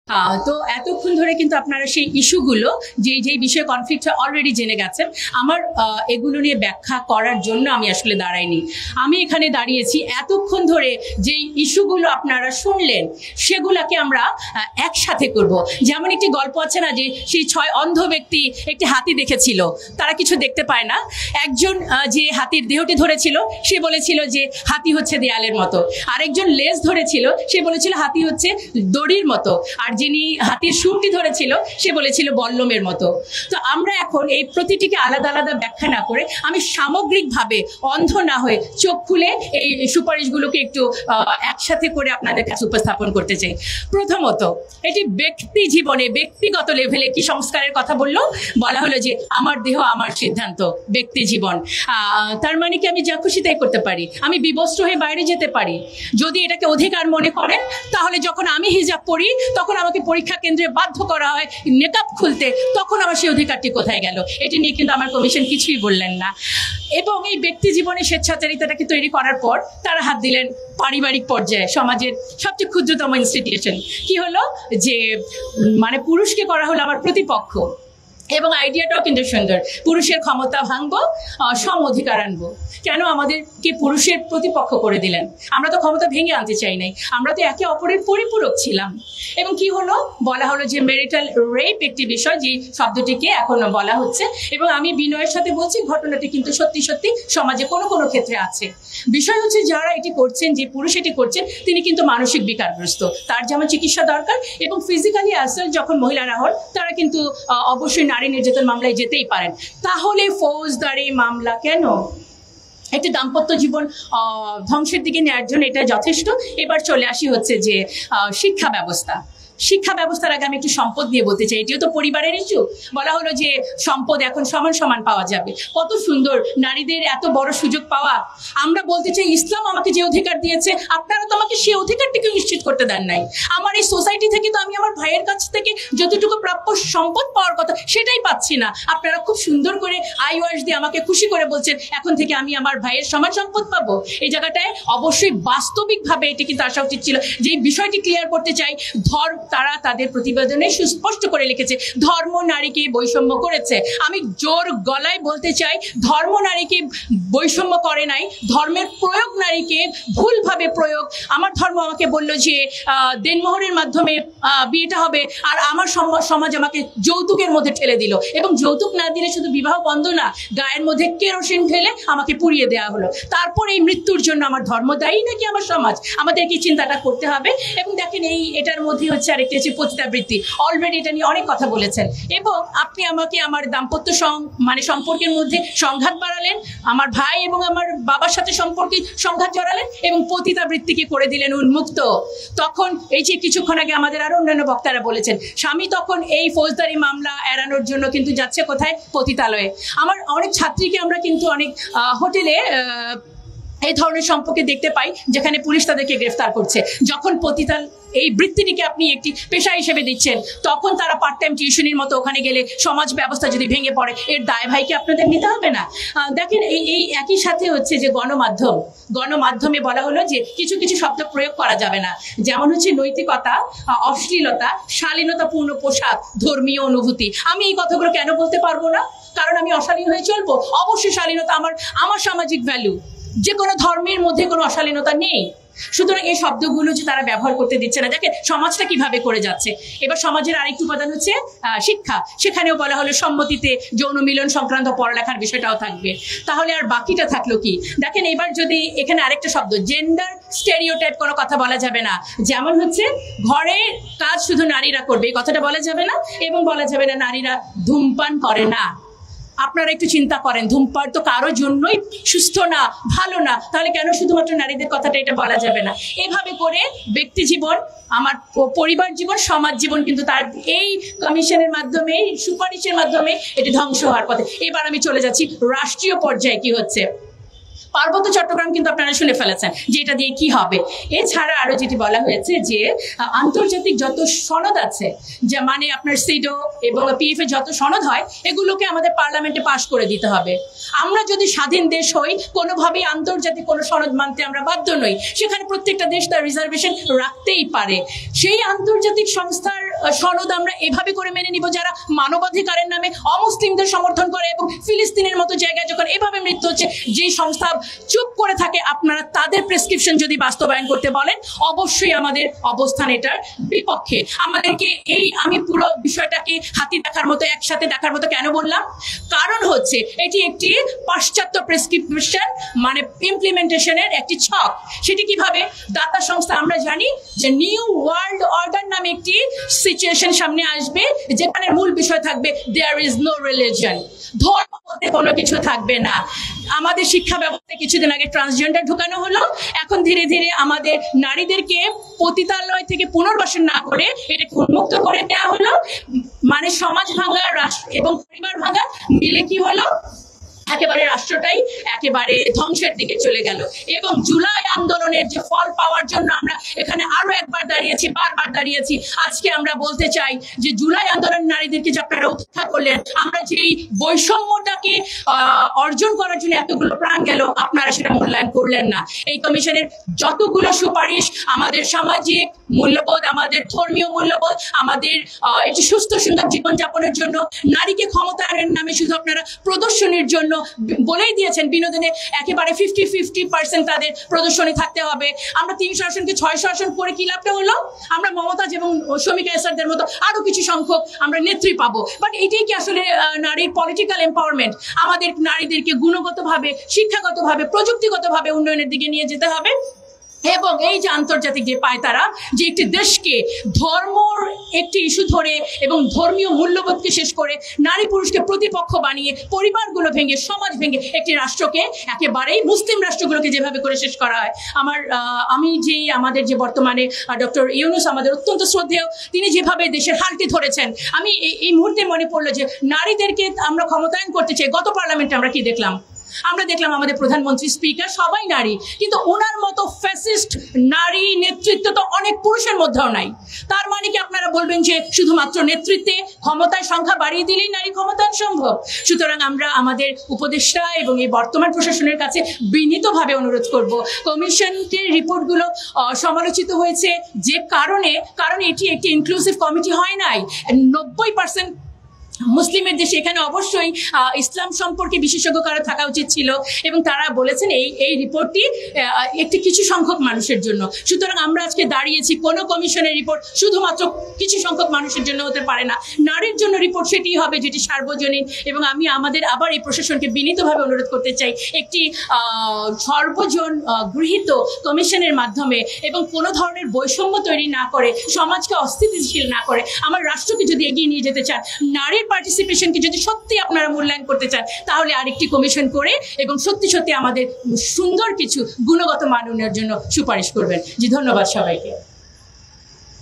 তো এতক্ষণ ধরে কিন্তু আপনারা সেই ইস্যুগুলো যেই বিষয়ে কনফ্লিক্ট অলরেডি জেনে গেছেন। আমার এগুলো নিয়ে ব্যাখ্যা করার জন্য আমি আসলে দাঁড়াইনি। আমি এখানে দাঁড়িয়েছি এতক্ষণ ধরে যেই ইস্যুগুলো আপনারা শুনলেন সেগুলোকে আমরা একসাথে করব। যেমন একটি গল্প আছে না, যে সেই 6 অন্ধ ব্যক্তি একটি হাতি দেখেছিল, তারা কিছু দেখতে পায় না। একজন যে হাতির দেহটি ধরেছিল সে বলেছিল যে হাতি হচ্ছে দেয়ালের মতো, আরেকজন লেজ ধরেছিল সে বলেছিল হাতি হচ্ছে দড়ির মতো, আর যিনি হাতির সুরটি ধরেছিল সে বলেছিল বল্লমের মতো। তো আমরা এখন এই প্রতিটিকে আলাদা আলাদা ব্যাখ্যা না করে আমি সামগ্রিকভাবে অন্ধ না হয়ে চোখ খুলে এই সুপারিশগুলোকে একটু একসাথে করে আপনাদের কাছে উপস্থাপন করতে চাই। প্রথমত, এটি ব্যক্তি জীবনে ব্যক্তিগত লেভেলে কি সংস্কারের কথা বলা হলো যে আমার দেহ আমার সিদ্ধান্ত, ব্যক্তি জীবন। তার মানে কি আমি যা খুশি তাই করতে পারি, আমি বিবস্ত্র হয়ে বাইরে যেতে পারি। যদি এটাকে অধিকার মনে করেন তাহলে যখন আমি হিজাব পরি তখন আমাকে পরীক্ষা কেন্দ্রে বাধ্য করা হয় নেকাব খুলতে, তখন আমার সেই অধিকারটি কোথায় গেল? এটি নিয়ে কিন্তু আমার কমিশন কিছুই বললেন না। এবং এই ব্যক্তি জীবনে স্বেচ্ছাচারিতাটাকে তৈরি করার পর তারা হাত দিলেন পারিবারিক পর্যায়ে, সমাজের সবচেয়ে ক্ষুদ্রতম ইনস্টিটিউশন। কি হলো যে মানে পুরুষকে করা হলো আমার প্রতিপক্ষ। এবং আইডিয়াটাও কিন্তু সুন্দর, পুরুষের ক্ষমতা ভাঙবো, সম অধিকার আনবো। কেন আমাদেরকে পুরুষের প্রতিপক্ষ করে দিলেন? আমরা তো ক্ষমতা ভেঙে আনতে চাই নাই, আমরা তো একে অপরের পরিপূরক ছিলাম। এবং কি হলো, বলা হলো যে মেরিটাল রেপ একটি বিষয়, যে শব্দটিকে এখনো বলা হচ্ছে। এবং আমি বিনয়ের সাথে বলছি, ঘটনাটি কিন্তু সত্যি সত্যি সমাজে কোনো কোনো ক্ষেত্রে আছে। বিষয় হচ্ছে যারা এটি করছেন, যে পুরুষ এটি করছেন, তিনি কিন্তু মানসিক বিকারগ্রস্ত, তার যেমন চিকিৎসা দরকার। এবং ফিজিক্যালি অ্যাসাল্ট যখন মহিলারা হন তারা কিন্তু অবশ্যই নারী নির্যাতন মামলায় যেতেই পারেন। তাহলে ফৌজদারি মামলা কেন? একটি দাম্পত্য জীবন ধ্বংসের দিকে নেওয়ার জন্য এটা যথেষ্ট। এবার চলে আসি হচ্ছে যে শিক্ষা ব্যবস্থা। শিক্ষা ব্যবস্থার আগে আমি একটু সম্পদ নিয়ে বলতে চাই। এটিও তো পরিবারের ইস্যু। বলা হলো যে সম্পদ এখন সমান সমান পাওয়া যাবে। কত সুন্দর, নারীদের এত বড় সুযোগ পাওয়া। আমরা বলতে চাই ইসলাম আমাকে যে অধিকার দিয়েছে, আপনারা তো আমাকে সেই অধিকারটিকে নিশ্চিত করতে দেন নাই। আমার এই সোসাইটি থেকে তো আমি আমার ভাইয়ের কাছ থেকে যতটুকু প্রাপ্য সম্পদ পাওয়ার কথা সেটাই পাচ্ছি না। আপনারা খুব সুন্দর করে আইওয়াস দিয়ে আমাকে খুশি করে বলছেন এখন থেকে আমি আমার ভাইয়ের সমান সম্পদ পাবো। এই জায়গাটায় অবশ্যই বাস্তবিকভাবে এটি কিন্তু আসা উচিত ছিল। যে বিষয়টি ক্লিয়ার করতে চাই, তারা তাদের প্রতিবেদনে সুস্পষ্ট করে লিখেছে ধর্ম নারীকে বৈষম্য করেছে। আমি জোর গলায় বলতে চাই, ধর্ম নারীকে বৈষম্য করে নাই, ধর্মের প্রয়োগ নারীকে ভুলভাবে প্রয়োগ। আমার ধর্ম আমাকে বলল যে দেনমোহরের মাধ্যমে বিয়েটা হবে, আর আমার সমাজ আমাকে যৌতুকের মধ্যে ঠেলে দিল। এবং যৌতুক না দিলে শুধু বিবাহ বন্ধ না, গায়ের মধ্যে কেরোসিন ঢেলে আমাকে পুড়িয়ে দেওয়া হলো। তারপর এই মৃত্যুর জন্য আমার ধর্ম দায়ী নাকি আমার সমাজ? আমাদেরকে চিন্তাটা করতে হবে। এবং দেখেন এটার মধ্যে হচ্ছে আরেকটি হচ্ছে পতিতাবৃত্তি। অলরেডি এটা নিয়ে অনেক কথা বলেছেন। এবং আপনি আমাকে আমার দাম্পত্য সম্পর্কের মধ্যে সংঘাত বাড়ালেন, আমার ভাই এবং আমার বাবার সাথে সম্পর্কে সংঘাত জড়ালেন, এবং পতিতাবৃত্তিকে করে দিলেন উন্মুক্ত। তখন এই যে কিছুক্ষণ আগে আমাদের আরো অন্যান্য বক্তারা বলেছেন, স্বামী তখন এই ফৌজদারি মামলা এড়ানোর জন্য কিন্তু যাচ্ছে কোথায়? পতিতালয়ে। আমার অনেক ছাত্রীকে আমরা কিন্তু অনেক হোটেলে এই ধরনের সম্পর্কে দেখতে পাই যেখানে পুলিশ তাদেরকে গ্রেফতার করছে। যখন পতিতাল এই বৃত্তিটিকে আপনি একটি পেশা হিসেবে দিচ্ছেন, তখন তারা পার্ট টাইম টিউশনির মতো ওখানে গেলে সমাজ ব্যবস্থা যদি ভেঙে পড়ে, এর দায় ভাইকে আপনাদের নিতে হবে না? দেখেন এই একই সাথে হচ্ছে যে গণমাধ্যমে বলা হলো যে কিছু কিছু শব্দ প্রয়োগ করা যাবে না, যেমন হচ্ছে নৈতিকতা, অশ্লীলতা, শালীনতাপূর্ণ পোশাক, ধর্মীয় অনুভূতি। আমি এই কথাগুলো কেন বলতে পারবো না? কারণ আমি অশালীন হয়ে চলবো? অবশ্যই শালীনতা আমার সামাজিক ভ্যালু। যে কোনো ধর্মের মধ্যে কোনো অশালীনতা নেই। সুতরাং এই শব্দগুলো যে তারা ব্যবহার করতে দিচ্ছে না, দেখেন সমাজটা কিভাবে করে যাচ্ছে। এবার সমাজের আরেকটি উপাদান হচ্ছে শিক্ষা। সেখানেও বলা হলো সম্মতিতে যৌন মিলন সংক্রান্ত পড়ালেখার বিষয়টাও থাকবে। তাহলে আর বাকিটা থাকলো কি? দেখেন এবার যদি এখানে আরেকটা শব্দ, জেন্ডার স্টেরিওটাইপ, কোনো কথা বলা যাবে না। যেমন হচ্ছে ঘরে কাজ শুধু নারীরা করবে, এই কথাটা বলা যাবে না। এবং বলা যাবে না নারীরা ধূমপান করে না। আপনারা একটু চিন্তা করেন, ধূমপান তো কারোর জন্যই সুস্থ না, ভালো না, তাহলে কেন শুধুমাত্র নারীদের কথাটা এটা বলা যাবে না? এভাবে করে ব্যক্তি জীবন, আমার পরিবার জীবন, সমাজ জীবন কিন্তু তার এই কমিশনের মাধ্যমে, সুপারিশের মাধ্যমে এটি ধ্বংস হওয়ার পথে। এবার আমি চলে যাচ্ছি রাষ্ট্রীয় পর্যায়ে কি হচ্ছে। পার্বত্য চট্টগ্রাম কিন্তু আপনারা শুনে ফেলেছেন যে এটা দিয়ে কি হবে। এছাড়া আরো যেটি বলা হয়েছে যে আন্তর্জাতিক যত সনদ আছে, যে মানে আপনার সিডো এবং পিএফ এর যত সনদ হয়, এগুলোকে আমাদের পার্লামেন্টে পাশ করে দিতে হবে। আমরা যদি স্বাধীন দেশ হই, কোনোভাবেই আন্তর্জাতিক কোনো সনদ মানতে আমরা বাধ্য নই। সেখানে প্রত্যেকটা দেশ তার রিজার্ভেশন রাখতেই পারে। সেই আন্তর্জাতিক সংস্থার সনদ আমরা এভাবে করে মেনে নিব যারা মানবাধিকারের নামে অমুসলিমদের সমর্থন করে এবং ফিলিস্তিনের মতো জায়গায় যখন এভাবে মৃত্যু হচ্ছে, যে সংস্থা চুপ করে থাকে, আপনারা তাদের প্রেসক্রিপশন যদি বাস্তবায়ন করতে বলেন, অবশ্যই আমাদের অবস্থান এটার বিপক্ষে। আমাদেরকে আমি পুরো বিষয়টাকে হাতি দেখার মতো, একসাথে দেখার মতো কেন বললাম? কারণ হচ্ছে এটি একটি পাশ্চাত্য প্রেসক্রিপশন, মানে ইমপ্লিমেন্টেশনের একটি ছক। সেটি কিভাবে? দাতা সংস্থা, আমরা জানি যে নিউ ওয়ার্ল্ড অর্ডার নামে একটি সিচুয়েশন সামনে আসবে, যেখানে মূল বিষয় থাকবে দেয়ার ইজ নো রিলিজন, ধর্ম বলতে কোনো কিছু থাকবে না। আমাদের শিক্ষা ব্যবস্থায় কিছুদিন আগে ট্রান্সজেন্ডার ঢুকানো হলো, এখন ধীরে ধীরে আমাদের নারীদেরকে পতিতালয় থেকে পুনর্বাসন না করে এটাকে উন্মুক্ত করে দেওয়া হলো। মানে সমাজ ভাঙা, রাষ্ট্র এবং পরিবার ভাঙা মিলে কি হলো? একেবারে রাষ্ট্রটাই একেবারে ধ্বংসের দিকে চলে গেল। এবং জুলাই আন্দোলনের যে ফল পাওয়ার জন্য আমরা এখানে আরো একবার দাঁড়িয়েছি, বারবার দাঁড়িয়েছি। আজকে আমরা বলতে চাই যে জুলাই আন্দোলন নারীদেরকে যে আপনারা উপেক্ষা করলেন, আমরা যে বৈষম্যটাকে অর্জন করার জন্য এতগুলো প্রাণ গেল, আপনারা সেটা মূল্যায়ন করলেন না। এই কমিশনের যতগুলো সুপারিশ আমাদের সামাজিক মূল্যবোধ, আমাদের ধর্মীয় মূল্যবোধ, আমাদের একটি সুস্থ সুন্দর জীবনযাপনের জন্য, নারীকে ক্ষমতায়নের নামে শুধু আপনারা প্রদর্শনীর জন্য বলেই দিয়েছেন, বিনোদনে একেবারে 50-50% তাদের প্রদর্শনী থাকতে হবে। আমরা 300 আসনকে 600 আসন করে কি লাভটা হলো? আমরা মমতাজ এবং শমিকা এসারদের মতো আরো কিছু সংখ্যক আমরা নেত্রী পাবো। বাট এটাই কি আসলে নারীর পলিটিক্যাল এম্পাওয়ারমেন্ট? আমাদের নারীদেরকে গুণগতভাবে, শিক্ষাগতভাবে, প্রযুক্তিগতভাবে উন্নয়নের দিকে নিয়ে যেতে হবে। এবং এই যে আন্তর্জাতিক যে পায়তারা, যে একটি দেশকে ধর্মর একটি ইস্যু ধরে এবং ধর্মীয় মূল্যবোধকে শেষ করে নারী পুরুষকে প্রতিপক্ষ বানিয়ে, পরিবারগুলো ভেঙে, সমাজ ভেঙে একটি রাষ্ট্রকে একেবারেই মুসলিম রাষ্ট্রগুলোকে যেভাবে করে শেষ করা হয়, আমি যে আমাদের যে বর্তমানে ডক্টর ইউনূস আমাদের অত্যন্ত শ্রদ্ধেয়, তিনি যেভাবে দেশের হালটি ধরেছেন, আমি এই মুহূর্তে মনে পড়লো যে নারীদেরকে আমরা ক্ষমতায়ন করতে চাই। গত পার্লামেন্টে আমরা কি দেখলাম? আমরা দেখলাম আমাদের প্রধানমন্ত্রী, স্পিকার সবাই নারী, কিন্তু ওনার মতো ফ্যাসিস্ট নারী নেতৃত্ব তো অনেক পুরুষের মধ্যেও নাই। তার মানে কি আপনারা বলবেন যে শুধুমাত্র নেতৃত্বে, ক্ষমতার সংখ্যা বাড়িয়ে দিলেই নারী ক্ষমতায়ন সম্ভব? সুতরাং আমরা আমাদের উপদেষ্টা এবং এই বর্তমান প্রশাসনের কাছে বিনীতভাবে অনুরোধ করব, কমিশনের রিপোর্টগুলো সমালোচিত হয়েছে যে কারণ এটি একটি ইনক্লুসিভ কমিটি হয় নাই। 90% মুসলিমের দেশে, এখানে অবশ্যই ইসলাম সম্পর্কে বিশেষজ্ঞ কারো থাকা উচিত ছিল, এবং তারা বলেছেন এই রিপোর্টটি একটি কিছু সংখ্যক মানুষের জন্য। সুতরাং আমরা আজকে দাঁড়িয়েছি, কোনো কমিশনের রিপোর্ট শুধুমাত্র কিছু সংখ্যক মানুষের জন্য হতে পারে না, নারীর জন্য রিপোর্ট সেটি হবে যেটি সার্বজনীন। এবং আমি আবার এই প্রশাসনকে বিনীতভাবে অনুরোধ করতে চাই, একটি সর্বজন গৃহীত কমিশনের মাধ্যমে এবং কোনো ধরনের বৈষম্য তৈরি না করে, সমাজকে অস্থিতিশীল না করে, আমার রাষ্ট্রকে যদি এগিয়ে নিয়ে যেতে চান, নারীর পার্টিসিপেশনকে যদি সত্যি আপনারা মূল্যায়ন করতে চান, তাহলে আরেকটি কমিশন করে এবং সত্যি সত্যি আমাদের সুন্দর কিছু গুণগত মান উন্নয়নের জন্য সুপারিশ করবেন। জি, ধন্যবাদ সবাইকে।